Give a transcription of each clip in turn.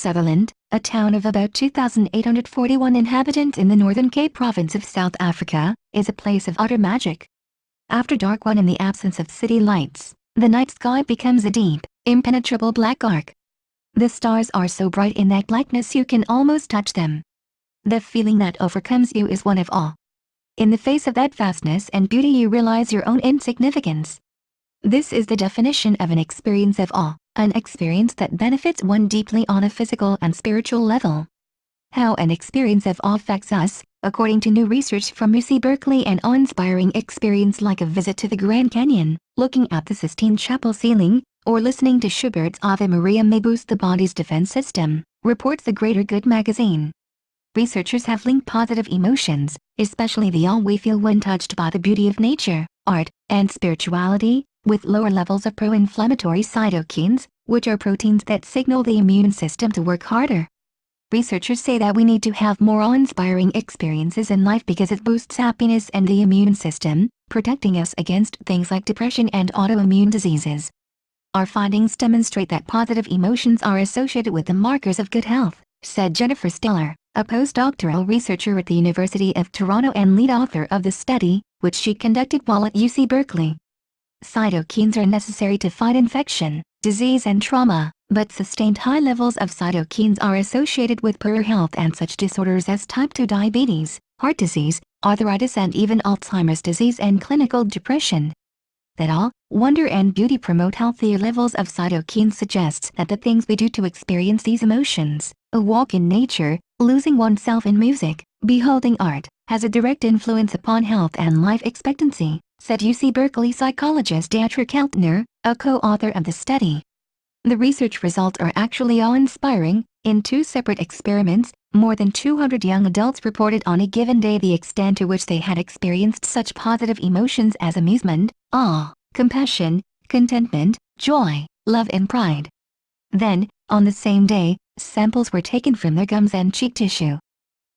Sutherland, a town of about 2,841 inhabitants in the Northern Cape province of South Africa, is a place of utter magic. After dark when in the absence of city lights, the night sky becomes a deep, impenetrable black arc. The stars are so bright in that blackness you can almost touch them. The feeling that overcomes you is one of awe. In the face of that vastness and beauty you realize your own insignificance. This is the definition of an experience of awe, an experience that benefits one deeply on a physical and spiritual level. How an experience of awe affects us, according to new research from UC Berkeley, an awe-inspiring experience like a visit to the Grand Canyon, looking at the Sistine Chapel ceiling, or listening to Schubert's Ave Maria may boost the body's defense system, reports the Greater Good magazine. Researchers have linked positive emotions, especially the awe we feel when touched by the beauty of nature, art, and spirituality, with lower levels of pro-inflammatory cytokines, which are proteins that signal the immune system to work harder. Researchers say that we need to have more awe-inspiring experiences in life because it boosts happiness and the immune system, protecting us against things like depression and autoimmune diseases. Our findings demonstrate that positive emotions are associated with the markers of good health, said Jennifer Steller, a postdoctoral researcher at the University of Toronto and lead author of the study, which she conducted while at UC Berkeley. Cytokines are necessary to fight infection, disease and trauma, but sustained high levels of cytokines are associated with poor health and such disorders as type 2 diabetes, heart disease, arthritis and even Alzheimer's disease and clinical depression. That awe, wonder and beauty promote healthier levels of cytokines suggests that the things we do to experience these emotions, a walk in nature, losing oneself in music, beholding art, has a direct influence upon health and life expectancy, said UC Berkeley psychologist Deirdre Keltner, a co-author of the study. The research results are actually awe-inspiring. In two separate experiments, more than 200 young adults reported on a given day the extent to which they had experienced such positive emotions as amusement, awe, compassion, contentment, joy, love and pride. Then, on the same day, samples were taken from their gums and cheek tissue.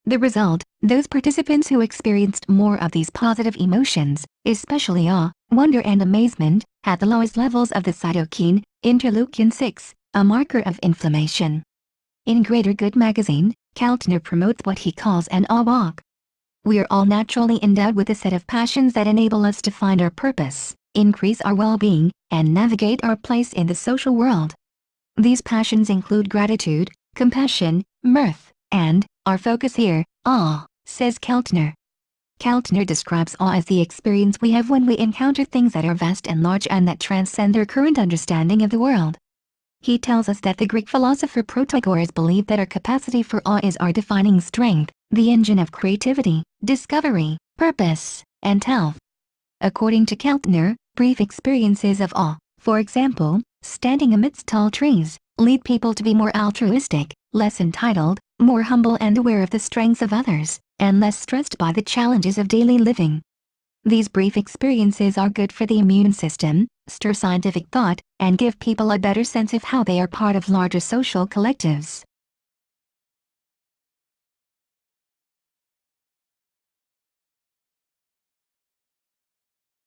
The result, those participants who experienced more of these positive emotions, especially awe, wonder and amazement, had the lowest levels of the cytokine, interleukin-6, a marker of inflammation. In Greater Good magazine, Keltner promotes what he calls an awe walk. We are all naturally endowed with a set of passions that enable us to find our purpose, increase our well-being, and navigate our place in the social world. These passions include gratitude, compassion, mirth, and, our focus here, awe, says Keltner. Keltner describes awe as the experience we have when we encounter things that are vast and large and that transcend their current understanding of the world. He tells us that the Greek philosopher Protagoras believed that our capacity for awe is our defining strength, the engine of creativity, discovery, purpose, and health. According to Keltner, brief experiences of awe, for example, standing amidst tall trees, lead people to be more altruistic, less entitled, more humble and aware of the strengths of others, and less stressed by the challenges of daily living. These brief experiences are good for the immune system, stir scientific thought, and give people a better sense of how they are part of larger social collectives.